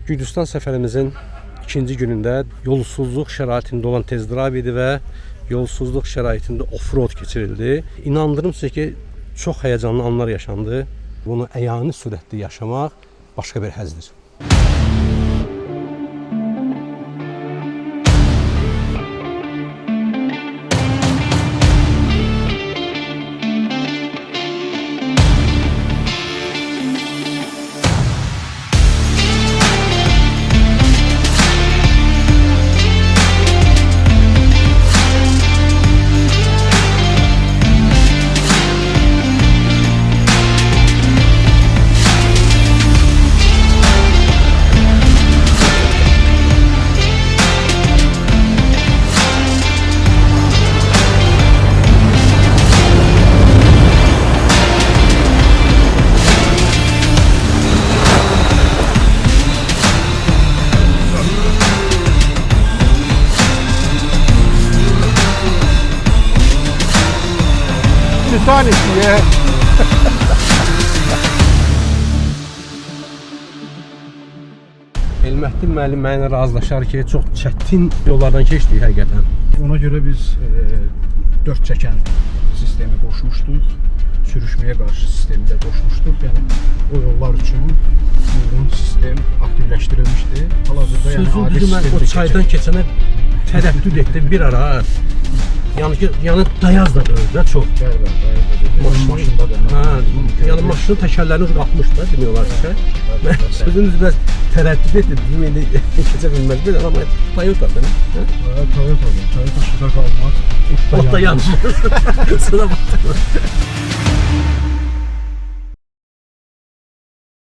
Gürcüstan səfərimizin ikinci günündə yolsuzluq şəraitində olan test drive idi və yolsuzluq şəraitində off-road keçirildi. İnandırım sizə ki, çox həyəcanlı anlar yaşandı. Bunu əyani sürətdə yaşamaq başqa bir həzdir. Titanic diye. Elməhdi müəllim mənimlə razılaşar ki, çox çətin yollardan keçdik həqiqətən. Ona göre biz 4 çeken sistemi qoşmuşduq. Sürüşmeye karşı sistemi de qoşmuşduq. Yani o yollar için uygun sistem aktifləşdirilmişdi. Hal-hazırda yani Sözün adi düzü mən o sistemdə çaydan keçənə tərəddüd etdim bir ara. Yəni dayaz da döyüldü çox. Maşında da. Yəni maşının təkərlərini qapmışdı da demək olar ki. Mən sözün düzü biraz tərəddüd etdim. Dedim indi keçə bilməz bir amma Toyota'dır. Toyota suda qalmaz. O da yanlış. Sıra baxdı.